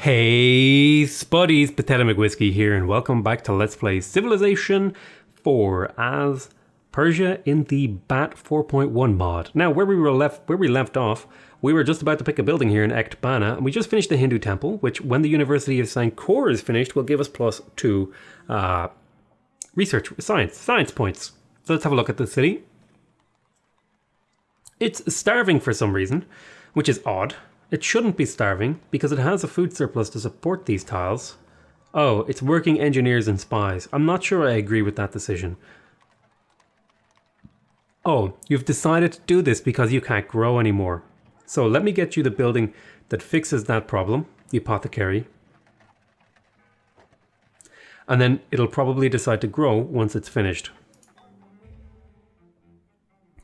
Hey spuddies, Potatomcwhiskey here, and welcome back to Let's Play Civilization 4 as Persia in the BAT 4.1 mod. Now, where we left off, we were just about to pick a building here in Ekbatana, and we just finished the Hindu temple, which, when the University of Sankor is finished, will give us +2 research science points. So let's have a look at the city. It's starving for some reason, which is odd. It shouldn't be starving, because it has a food surplus to support these tiles. Oh, it's working engineers and spies. I'm not sure I agree with that decision. Oh, you've decided to do this because you can't grow anymore. So let me get you the building that fixes that problem, the apothecary. And then it'll probably decide to grow once it's finished.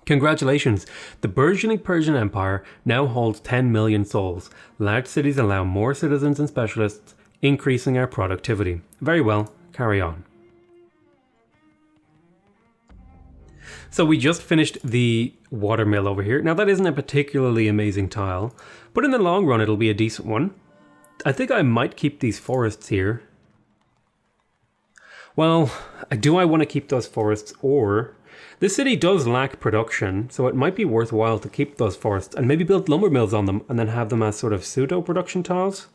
Congratulations, the burgeoning Persian Empire now holds 10 million souls. Large cities allow more citizens and specialists, increasing our productivity. Very well, carry on. So we just finished the watermill over here. Now that isn't a particularly amazing tile, but in the long run it'll be a decent one. I think I might keep these forests here. Well, do I want to keep those forests, or... This city does lack production, so it might be worthwhile to keep those forests and maybe build lumber mills on them and then have them as sort of pseudo-production tiles.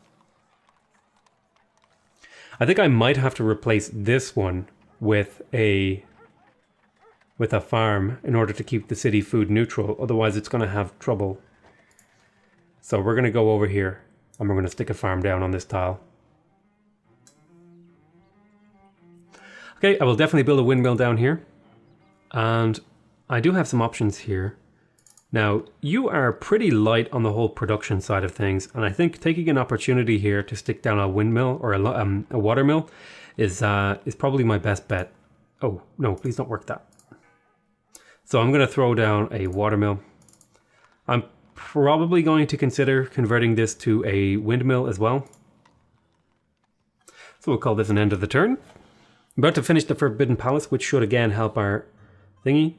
I think I might have to replace this one with a farm in order to keep the city food neutral, otherwise it's going to have trouble. So we're going to go over here and we're going to stick a farm down on this tile. Okay, I will definitely build a windmill down here. And I do have some options here. Now, you are pretty light on the whole production side of things, and I think taking an opportunity here to stick down a windmill or a watermill is probably my best bet. Oh, no, please don't work that. So I'm going to throw down a watermill. I'm probably going to consider converting this to a windmill as well. So we'll call this an end of the turn. I'm about to finish the Forbidden Palace, which should again help our thingy.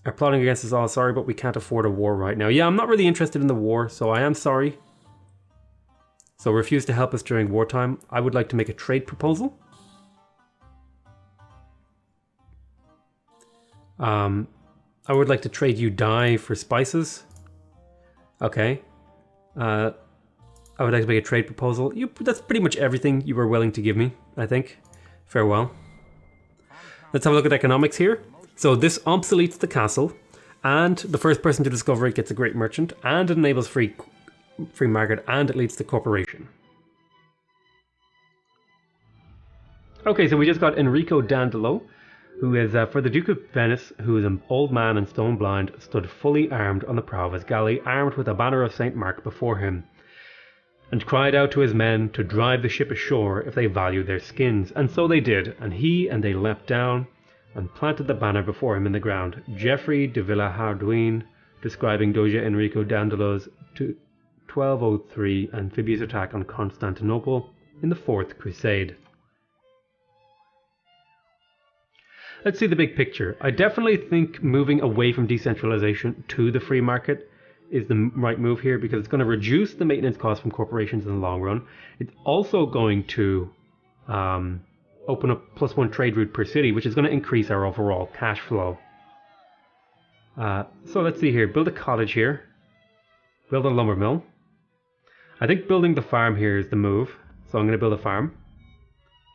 Are plotting against us all, sorry, but we can't afford a war right now. Yeah, I'm not really interested in the war, so I am sorry. So refuse to help us during wartime. I would like to make a trade proposal. I would like to trade you dye for spices. Okay. I would like to make a trade proposal. That's pretty much everything you were willing to give me, I think. Farewell. Let's have a look at economics here. So this obsoletes the castle, and the first person to discover it gets a great merchant, and it enables free market, and it leads to corporation. Okay, so we just got Enrico Dandolo, who is for the Duke of Venice, who is an old man and stone blind, stood fully armed on the prow of his galley, armed with a banner of St. Mark before him, and cried out to his men to drive the ship ashore if they valued their skins. And so they did, and they leapt down and planted the banner before him in the ground. Geoffrey de Villehardouin, describing Doge Enrico Dandolo's 1203 amphibious attack on Constantinople in the Fourth Crusade. Let's see the big picture. I definitely think moving away from decentralization to the free market is the right move here, because it's going to reduce the maintenance costs from corporations in the long run. It's also going to open up +1 trade route per city, which is going to increase our overall cash flow. So let's see here. Build a cottage here. Build a lumber mill. I think building the farm here is the move. So I'm going to build a farm.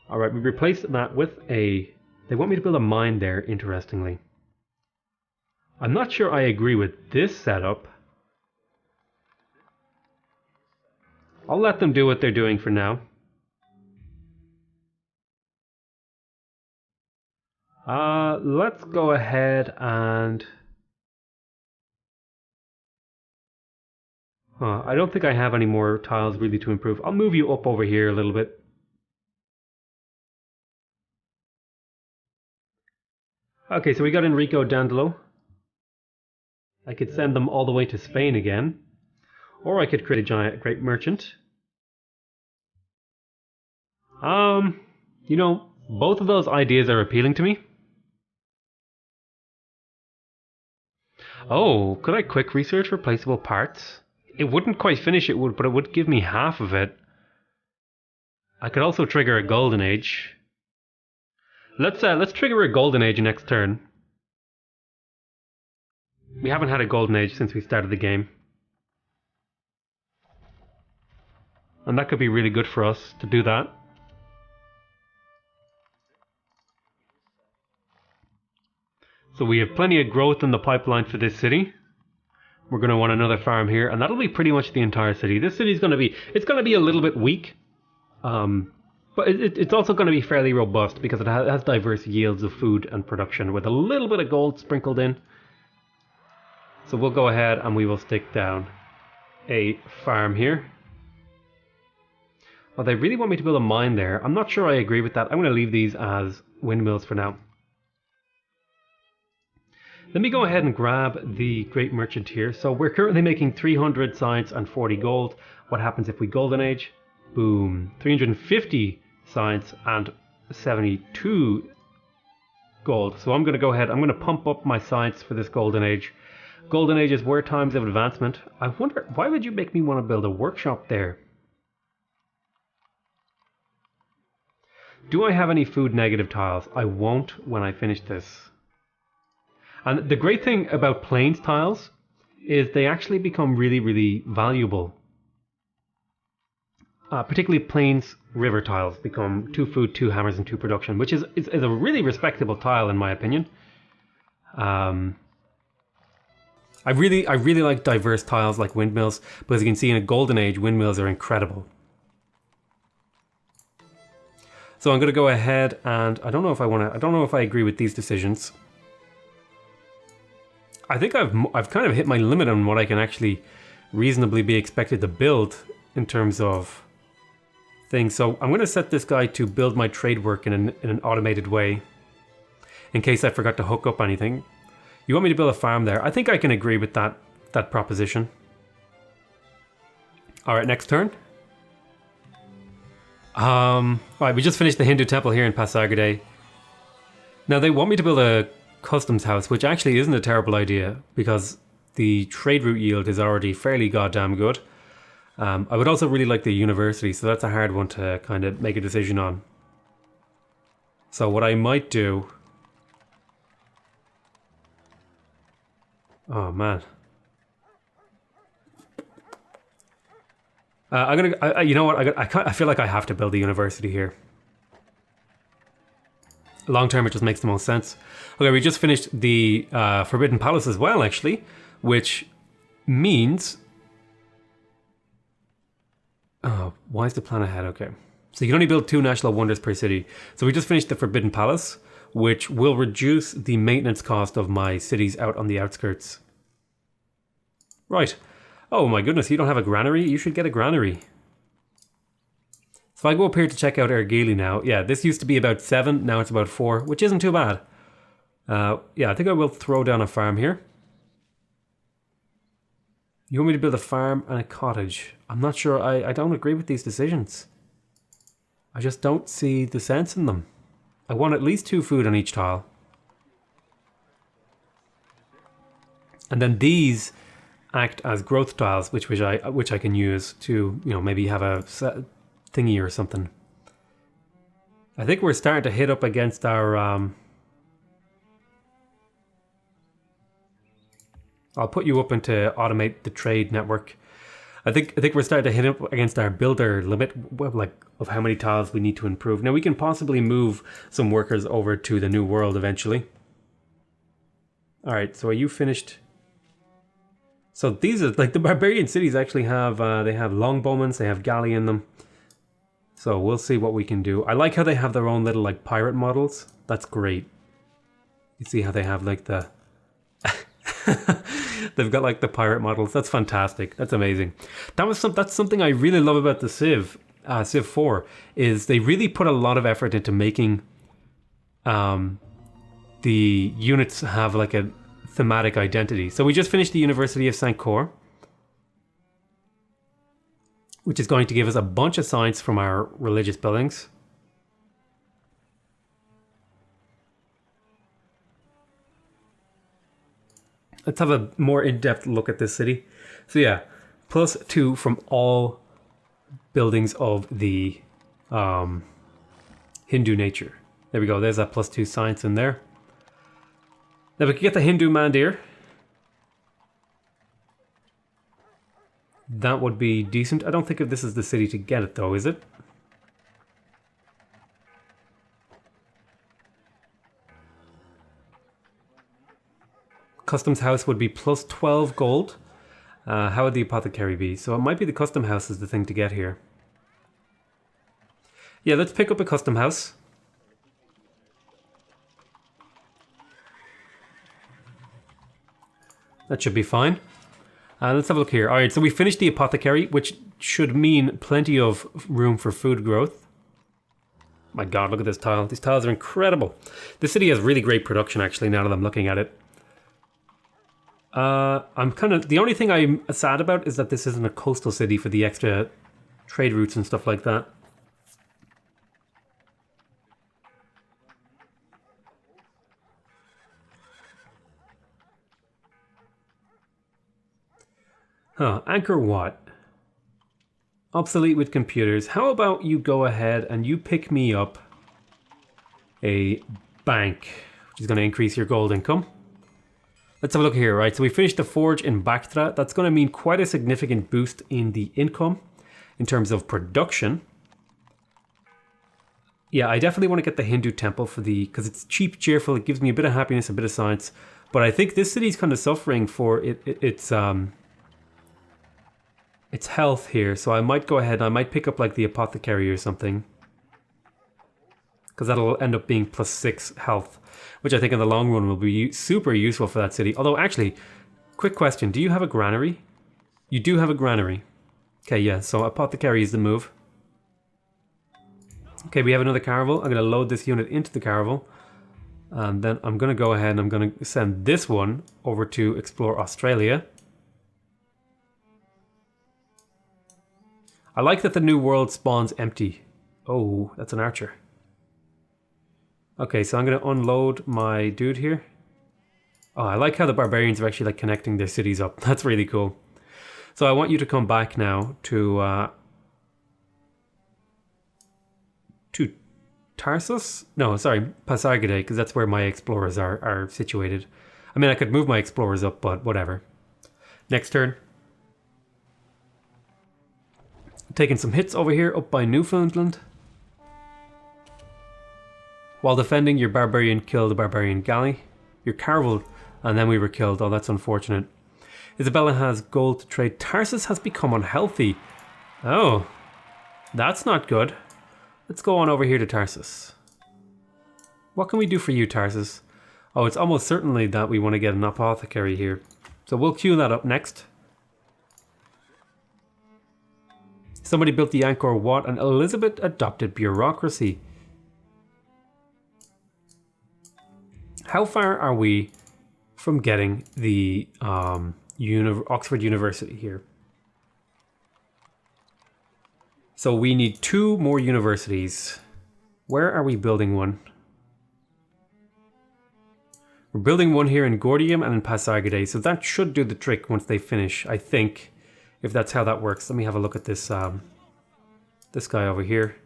Alright, we replace that with a... They want me to build a mine there, interestingly. I'm not sure I agree with this setup. I'll let them do what they're doing for now. Let's go ahead and... I don't think I have any more tiles really to improve. I'll move you up over here a little bit. Okay, so we got Enrico Dandolo. I could send them all the way to Spain again. Or I could create a great merchant. You know, both of those ideas are appealing to me. Oh, could I quick research replaceable parts? It wouldn't quite finish it, but it would give me half of it. I could also trigger a golden age. Let's trigger a golden age next turn. We haven't had a golden age since we started the game. And that could be really good for us to do that. So we have plenty of growth in the pipeline for this city. We're going to want another farm here, and that'll be pretty much the entire city. This city is going to be a little bit weak, but it's also going to be fairly robust because it has diverse yields of food and production with a little bit of gold sprinkled in. So we'll go ahead and we will stick down a farm here. Oh, they really want me to build a mine there. I'm not sure I agree with that. I'm going to leave these as windmills for now. Let me go ahead and grab the Great Merchant here. So we're currently making 300 science and 40 gold. What happens if we golden age? Boom. 350 science and 72 gold. So I'm going to go ahead. I'm going to pump up my science for this golden age. Golden age is war times of advancement. I wonder, why would you make me want to build a workshop there? Do I have any food negative tiles? I won't when I finish this. And the great thing about plains tiles is they actually become really, really valuable. Particularly plains river tiles become 2 food, 2 hammers, and 2 production, which is a really respectable tile in my opinion. I really like diverse tiles like windmills, but as you can see in a golden age, windmills are incredible. So I'm going to go ahead and I don't know if I agree with these decisions. I think I've kind of hit my limit on what I can actually reasonably be expected to build in terms of things. So I'm going to set this guy to build my trade work in an automated way in case I forgot to hook up anything. You want me to build a farm there? I think I can agree with that proposition. All right, next turn. All right, we just finished the Hindu temple here in Pasargadae. Now they want me to build a customs house, which actually isn't a terrible idea because the trade route yield is already fairly goddamn good. I would also really like the university, so that's a hard one to kind of make a decision on. So what I might do... Oh man. You know what? I feel like I have to build a university here. Long term, it just makes the most sense. Okay, we just finished the Forbidden Palace as well, actually, which means... Oh, why is the plan ahead? Okay. So you can only build 2 national wonders per city. So we just finished the Forbidden Palace, which will reduce the maintenance cost of my cities out on the outskirts. Right. Oh my goodness, you don't have a granary? You should get a granary. So if I go up here to check out Ergili now, yeah, this used to be about 7, now it's about 4, which isn't too bad. Yeah, I think I will throw down a farm here. You want me to build a farm and a cottage? I'm not sure, I don't agree with these decisions. I just don't see the sense in them. I want at least 2 food on each tile. And then these act as growth tiles, which I can use to, you know, maybe have a thingy or something. I think we're starting to hit up against our... I'll put you up into automate the trade network. I think we're starting to hit up against our builder limit, like of how many tiles we need to improve. Now we can possibly move some workers over to the new world eventually. All right, so are you finished? So these are like the barbarian cities actually have they have longbowmen, they have galley in them. So we'll see what we can do. I like how they have their own little like pirate models. That's great. You see how they have like the they've got like the pirate models. That's fantastic. That's amazing. That's something I really love about the Civ4 is they really put a lot of effort into making the units have like a thematic identity. So we just finished the University of St. Cor, which is going to give us a bunch of science from our religious buildings. Let's have a more in-depth look at this city. So yeah, +2 from all buildings of the Hindu nature. There we go. There's that +2 science in there. Now we can get the Hindu mandir. That would be decent. I don't think if this is the city to get it though, is it? Customs house would be +12 gold. How would the apothecary be? So it might be the custom house is the thing to get here. Yeah, let's pick up a custom house. That should be fine. Let's have a look here. Alright, so we finished the apothecary, which should mean plenty of room for food growth. My god, look at this tile. These tiles are incredible. This city has really great production, actually, now that I'm looking at it. The only thing I'm sad about is that this isn't a coastal city for the extra trade routes and stuff like that. Huh, Anchor what? Obsolete with computers. How about you go ahead and you pick me up a bank, which is going to increase your gold income. Let's have a look here, right? So we finished the forge in Bactra. That's going to mean quite a significant boost in the income in terms of production. Yeah, I definitely want to get the Hindu temple for because it's cheap, cheerful. It gives me a bit of happiness, a bit of science. But I think this city's kind of suffering for its health here. So I might go ahead. I might pick up like the apothecary or something, because that'll end up being +6 health, which I think in the long run will be super useful for that city. Although, actually, quick question. Do you have a granary? You do have a granary. Okay, yeah, so apothecary is the move. Okay, we have another caravel. I'm going to load this unit into the caravel. And then I'm going to go ahead and I'm going to send this one over to explore Australia. I like that the new world spawns empty. Oh, that's an archer. Okay, so I'm going to unload my dude here. Oh, I like how the barbarians are actually like connecting their cities up. That's really cool. So I want you to come back now to Tarsus? No, sorry, Pasargadae, because that's where my explorers are situated. I mean, I could move my explorers up, but whatever. Next turn. Taking some hits over here, up by Newfoundland. While defending, your barbarian killed a barbarian galley. Your caravel, and then we were killed. Oh, that's unfortunate. Isabella has gold to trade. Tarsus has become unhealthy. Oh, that's not good. Let's go on over here to Tarsus. What can we do for you, Tarsus? Oh, it's almost certainly that we want to get an apothecary here. So we'll queue that up next. Somebody built the Angkor Wat, and Elizabeth adopted bureaucracy. How far are we from getting the Oxford University here? So we need 2 more universities. Where are we building one? We're building one here in Gordium and in Pasargadae, so that should do the trick once they finish, I think. If that's how that works. Let me have a look at this this guy over here.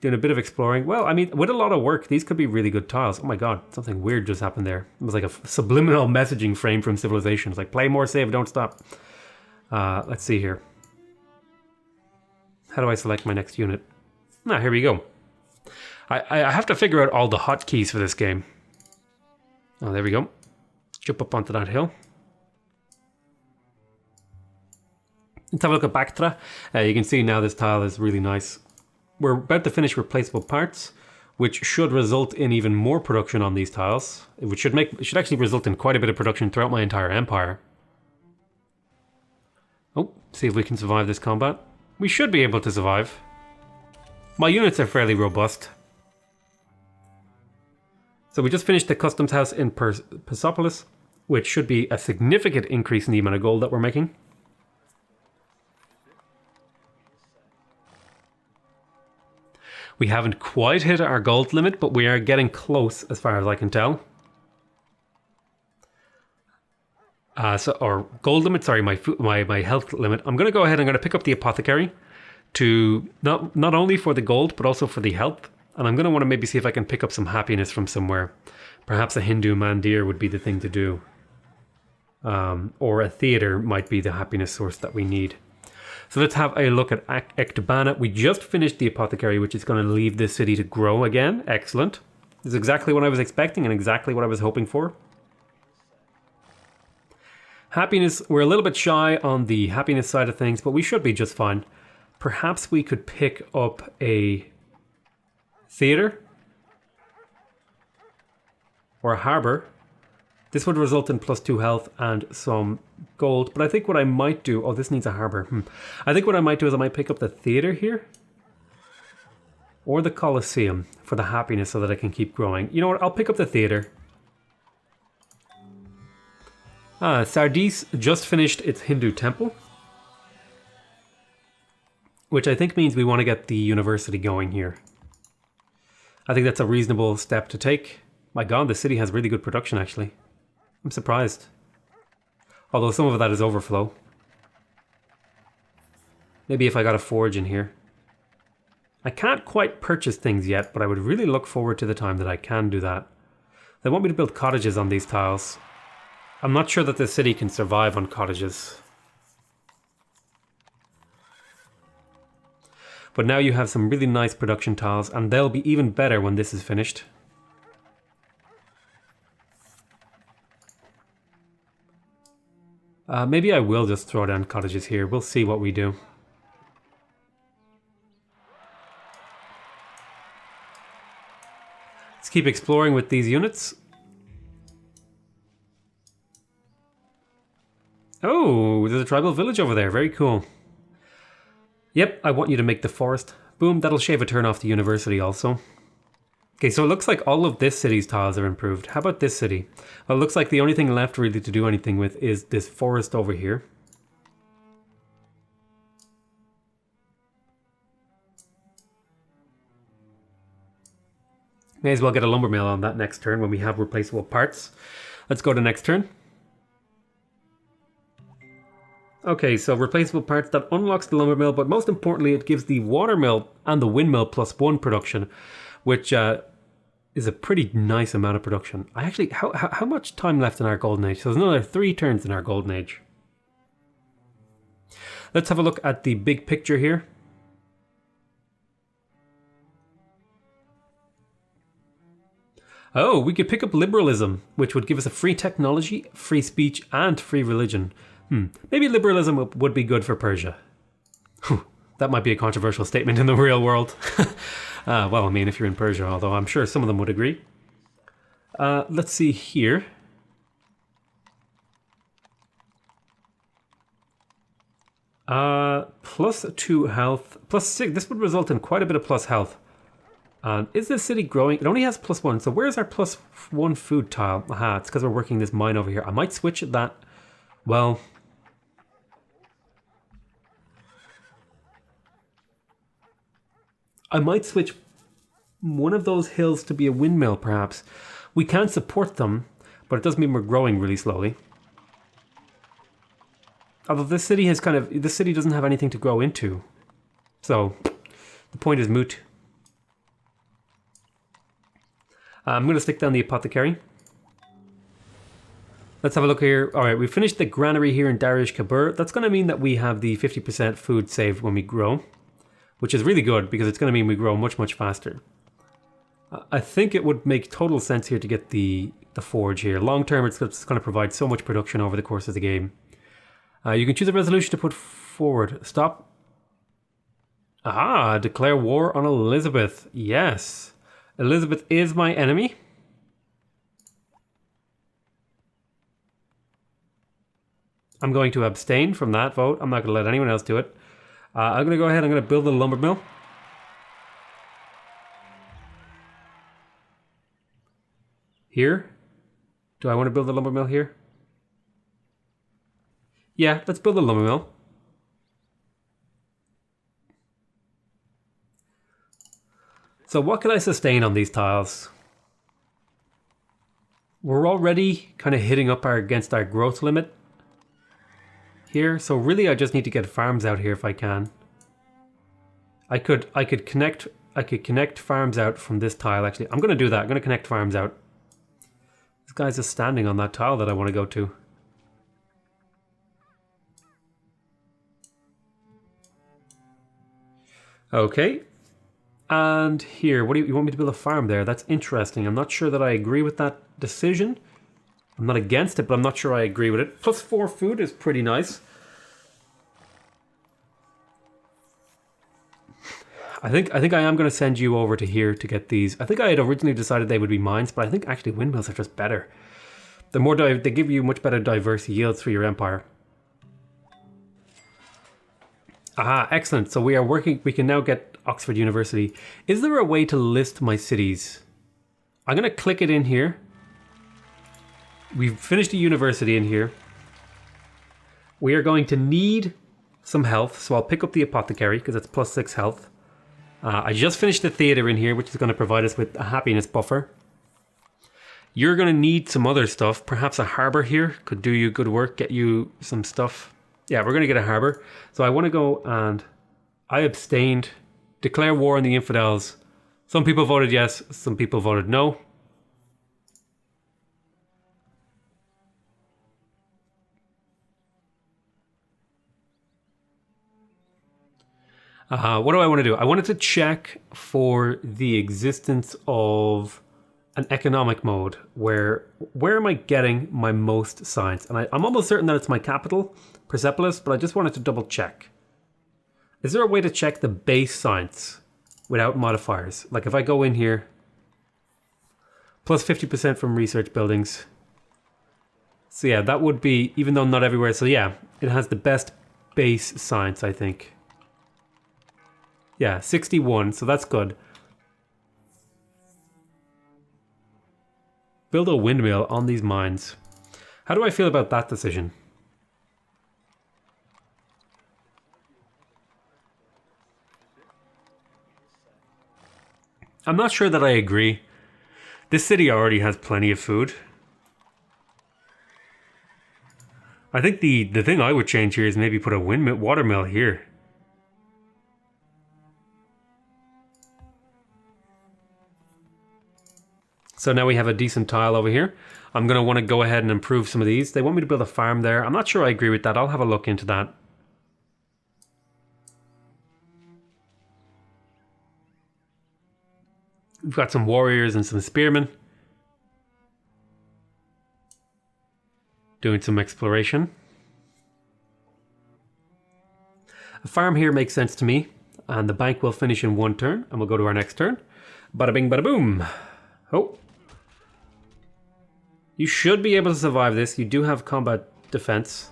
Doing a bit of exploring. Well, I mean, with a lot of work, these could be really good tiles. Oh my god, something weird just happened there. It was like a subliminal messaging frame from Civilization. It's like, play more, save, don't stop. Let's see here. How do I select my next unit? Ah, here we go. I have to figure out all the hotkeys for this game. Oh, there we go. Jump up onto that hill. Let's have a look at Bactra. You can see now this tile is really nice. We're about to finish replaceable parts, which should result in even more production on these tiles. It should actually result in quite a bit of production throughout my entire empire. Oh, see if we can survive this combat. We should be able to survive. My units are fairly robust. So we just finished the customs house in Persepolis, which should be a significant increase in the amount of gold that we're making. We haven't quite hit our gold limit, but we are getting close as far as I can tell. Or gold limit, sorry, my health limit. I'm going to go ahead and I'm going to pick up the apothecary to not only for the gold, but also for the health. And I'm going to want to maybe see if I can pick up some happiness from somewhere. Perhaps a Hindu mandir would be the thing to do. Or a theater might be the happiness source that we need. So let's have a look at Ectobana. We just finished the apothecary, which is going to leave this city to grow again. Excellent. This is exactly what I was expecting and exactly what I was hoping for. Happiness, we're a little bit shy on the happiness side of things, but we should be just fine. Perhaps we could pick up a theater or a harbor. This would result in +2 health and some gold. But I think what I might do... Oh, this needs a harbor. I think what I might do is I might pick up the theater here. Or the Colosseum for the happiness so that I can keep growing. You know what? I'll pick up the theater. Sardis just finished its Hindu temple. Which I think means we want to get the university going here. I think that's a reasonable step to take. My god, the city has really good production actually. I'm surprised. Although some of that is overflow. Maybe if I got a forge in here. I can't quite purchase things yet, but I would really look forward to the time that I can do that. They want me to build cottages on these tiles. I'm not sure that the city can survive on cottages. But now you have some really nice production tiles, and they'll be even better when this is finished. Maybe I will just throw down cottages here. We'll see what we do. Let's keep exploring with these units. Oh, there's a tribal village over there. Very cool. Yep, I want you to make the forest. Boom, that'll shave a turn off the university also. Okay, so it looks like all of this city's tiles are improved. How about this city? Well, it looks like the only thing left really to do anything with is this forest over here. May as well get a lumber mill on that next turn when we have replaceable parts. Let's go to next turn. Okay, so replaceable parts, that unlocks the lumber mill, but most importantly it gives the watermill and the windmill +1 production, which is a pretty nice amount of production. I actually, how much time left in our golden age? So there's another 3 turns in our golden age. Let's have a look at the big picture here. Oh, we could pick up liberalism, which would give us a free technology, free speech, and free religion. Maybe liberalism would be good for Persia. That might be a controversial statement in the real world. Well, I mean, if you're in Persia, although I'm sure some of them would agree. Let's see here. +2 health, +6. This would result in quite a bit of plus health. Is this city growing? It only has +1. So where's our +1 food tile? Aha, it's because we're working this mine over here. I might switch that. Well, I might switch one of those hills to be a windmill, perhaps. We can support them, but it does mean we're growing really slowly. Although this city has this city doesn't have anything to grow into. So, the point is moot. I'm going to stick down the apothecary. Let's have a look here. Alright, we finished the granary here in Darish Kabur. That's going to mean that we have the 50% food saved when we grow, which is really good because it's going to mean we grow much, much faster. I think it would make total sense here to get the forge here. Long term, it's going to provide so much production over the course of the game. You can choose a resolution to put forward. Stop. Aha, declare war on Elizabeth. Yes. Elizabeth is my enemy. I'm going to abstain from that vote. I'm not going to let anyone else do it. I'm going to go ahead. I'm going to build the lumber mill. Here. Do I want to build the lumber mill here? Yeah, let's build the lumber mill. So what can I sustain on these tiles? We're already kind of hitting up against our growth limit here. So really I just need to get farms out here if I can. I could connect farms out from this tile. Actually, I'm going to do that. I'm going to connect farms out. This guy's just standing on that tile that I want to go to. Okay. And here, what do you want me to build a farm there? That's interesting. I'm not sure that I agree with that decision. I'm not against it, but I'm not sure I agree with it. +4 food is pretty nice. I think I am going to send you over to here to get these. I think I had originally decided they would be mines, but I think actually windmills are just better. The more they give you much better diverse yields for your empire. Aha, excellent. So we are working. We can now get Oxford University. Is there a way to list my cities? I'm going to click it in here. We've finished a university in here. We are going to need some health, so I'll pick up the apothecary because it's +6 health. I just finished the theater in here, which is going to provide us with a happiness buffer. You're going to need some other stuff. Perhaps a harbour here could do you good work, get you some stuff. Yeah, we're going to get a harbour. So I want to go and I abstained. Declare war on the infidels. Some people voted yes, some people voted no. What do I want to do? I wanted to check for the existence of an economic mode where am I getting my most science? And I'm almost certain that it's my capital, Persepolis, but I just wanted to double check. Is there a way to check the base science without modifiers? Like if I go in here, +50% from research buildings. So yeah, that would be, even though not everywhere. So yeah, it has the best base science, I think. Yeah, 61, so that's good. Build a windmill on these mines. How do I feel about that decision? I'm not sure that I agree. This city already has plenty of food. I think the thing I would change here is maybe put a windmill, watermill here. So now we have a decent tile over here. I'm going to want to go ahead and improve some of these. They want me to build a farm there. I'm not sure I agree with that. I'll have a look into that. We've got some warriors and some spearmen. Doing some exploration. A farm here makes sense to me. And the bank will finish in one turn. And we'll go to our next turn. Bada bing, bada boom. Oh. You should be able to survive this. You do have combat defense.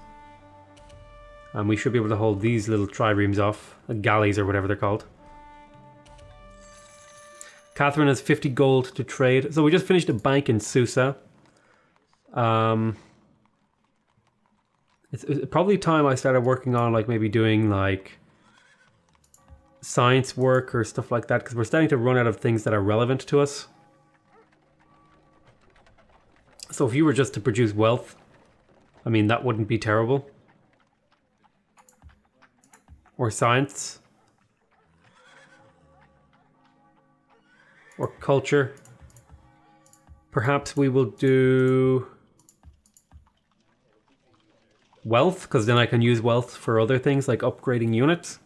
And we should be able to hold these little triremes off. Galleys or whatever they're called. Catherine has 50 gold to trade. So we just finished a bank in Susa. It's probably time I started working on like maybe doing like science work or stuff like that. Because we're starting to run out of things that are relevant to us. So if you were just to produce wealth, I mean, that wouldn't be terrible. Or science. Or culture. Perhaps we will do wealth, because then I can use wealth for other things like upgrading units.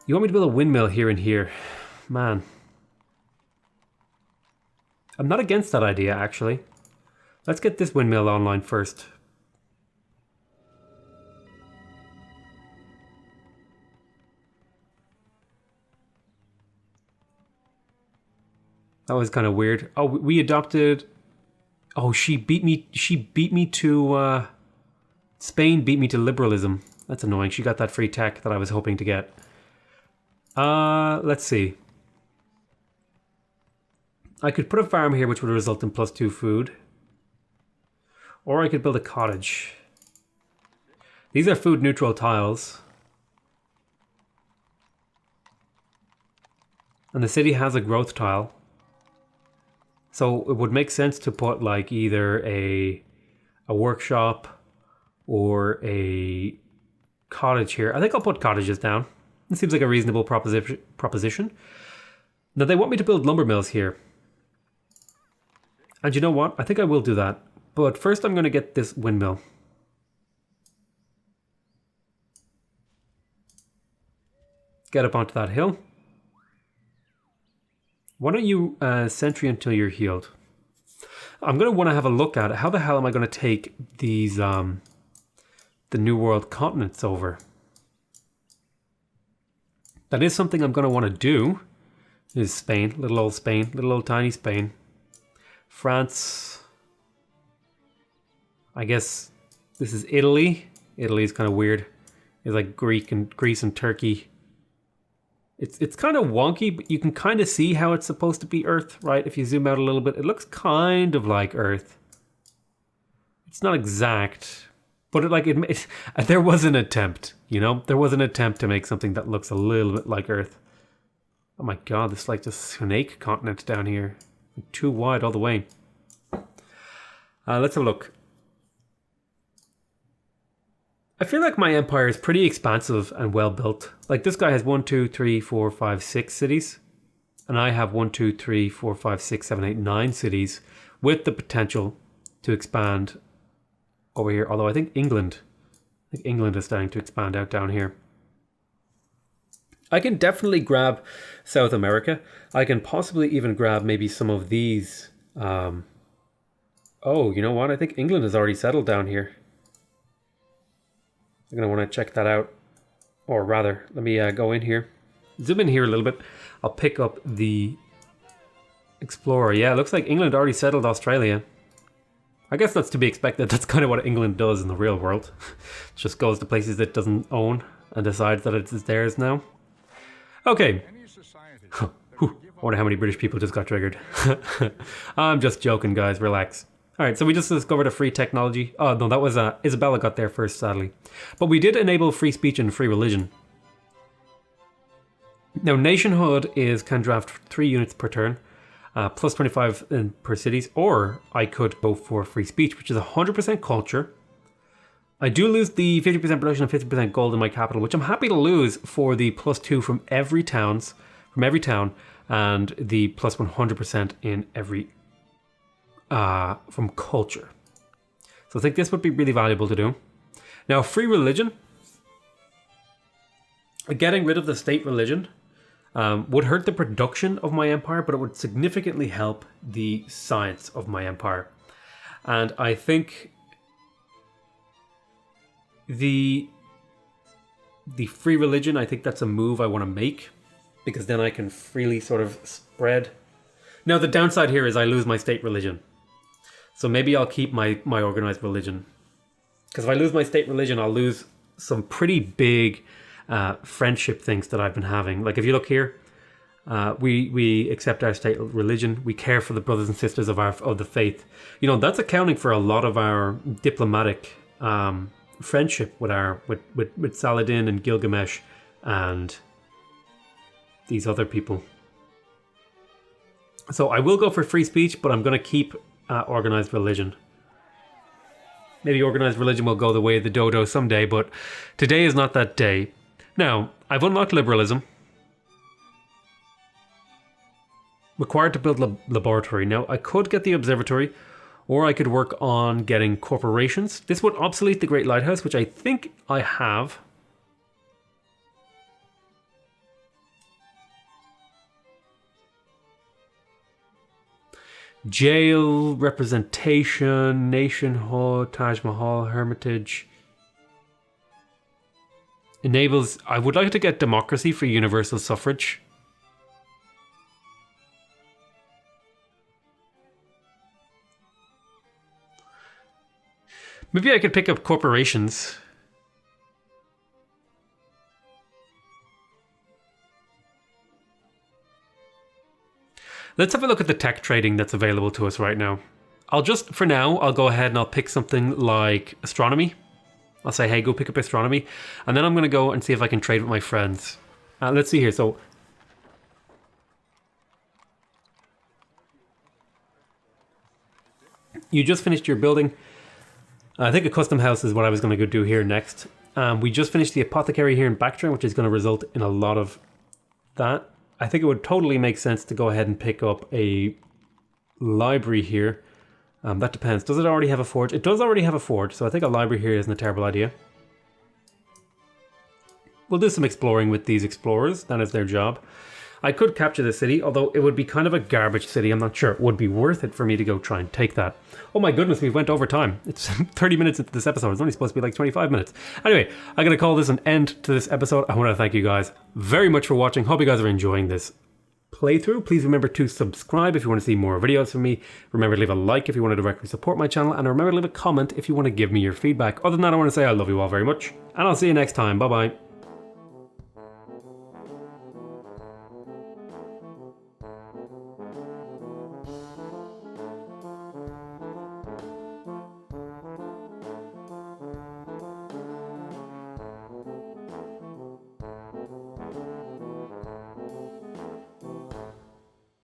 You want me to build a windmill here and here? Man. I'm not against that idea, actually. Let's get this windmill online first. That was kind of weird. Oh, we adopted... Oh, she beat me to... Spain beat me to liberalism. That's annoying. She got that free tech that I was hoping to get. Let's see. I could put a farm here which would result in +2 food. Or I could build a cottage. These are food neutral tiles. And the city has a growth tile. So it would make sense to put like either a workshop or a cottage here. I think I'll put cottages down. It seems like a reasonable proposition. Now they want me to build lumber mills here. And you know what? I think I will do that. But first I'm going to get this windmill. Get up onto that hill. Why don't you sentry until you're healed? I'm going to want to have a look at it. How the hell am I going to take these, the New World continents over? That is something I'm going to want to do. Is Spain, little old tiny Spain. France. I guess this is Italy. Italy is kind of weird. It's like Greece and Turkey. It's kind of wonky, but you can kind of see how it's supposed to be Earth, right? If you zoom out a little bit, it looks kind of like Earth. It's not exact, but there was an attempt, you know? There was an attempt to make something that looks a little bit like Earth. Oh my god, this is like the snake continent down here. Too wide all the way. Let's have a look. I feel like my empire is pretty expansive and well built. Like this guy has 1, 2, 3, 4, 5, 6 cities. And I have 1, 2, 3, 4, 5, 6, 7, 8, 9 cities with the potential to expand over here. Although I think England is starting to expand out down here. I can definitely grab South America. I can possibly even grab maybe some of these. Oh, you know what? I think England has already settled down here. I'm going to want to check that out. Or rather, let me go in here. Zoom in here a little bit. I'll pick up the Explorer. Yeah, it looks like England already settled Australia. I guess that's to be expected. That's kind of what England does in the real world. It just goes to places it doesn't own and decides that it's theirs now. Okay. I wonder how many British people just got triggered. I'm just joking, guys. Relax. Alright, so we just discovered a free technology. Oh, no, that was Isabella got there first, sadly. But we did enable free speech and free religion. Now, nationhood can draft 3 units per turn, plus 25 per cities, or I could go for free speech, which is 100% culture. I do lose the 50% production and 50% gold in my capital, which I'm happy to lose for the +2 from every town, and the plus 100% in every from culture. So I think this would be really valuable to do. Now, free religion, getting rid of the state religion would hurt the production of my empire, but it would significantly help the science of my empire. And I think the free religion, I think that's a move I want to make, because then I can freely sort of spread. Now, the downside here is I lose my state religion. So maybe I'll keep my organized religion. Because if I lose my state religion, I'll lose some pretty big friendship things that I've been having. Like if you look here, we accept our state religion. We care for the brothers and sisters of the faith. You know, that's accounting for a lot of our diplomatic friendship with Saladin and Gilgamesh and these other people. So I will go for free speech, but I'm going to keep organized religion. Maybe organized religion will go the way of the dodo someday, but today is not that day. Now, I've unlocked liberalism. Required to build a laboratory. Now, I could get the observatory, or I could work on getting corporations. This would obsolete the Great Lighthouse, which I think I have. Jail, representation, nationhood, Taj Mahal, Hermitage. Enables... I would like to get democracy for universal suffrage. Maybe I could pick up corporations. Let's have a look at the tech trading that's available to us right now. For now, I'll go ahead and I'll pick something like astronomy. I'll say, hey, go pick up astronomy. And then I'm going to go and see if I can trade with my friends. Let's see here. So, you just finished your building. I think a custom house is what I was going to go do here next. We just finished the apothecary here in Bactria, which is going to result in a lot of that. I think it would totally make sense to go ahead and pick up a library here. That depends. Does it already have a forge? It does already have a forge, so I think a library here isn't a terrible idea. We'll do some exploring with these explorers. That is their job. I could capture the city, although it would be kind of a garbage city. I'm not sure it would be worth it for me to go try and take that. Oh my goodness, we went over time. It's 30 minutes into this episode. It's only supposed to be like 25 minutes. Anyway, I'm going to call this an end to this episode. I want to thank you guys very much for watching. Hope you guys are enjoying this playthrough. Please remember to subscribe if you want to see more videos from me. Remember to leave a like if you want to directly support my channel. And remember to leave a comment if you want to give me your feedback. Other than that, I want to say I love you all very much. And I'll see you next time. Bye-bye.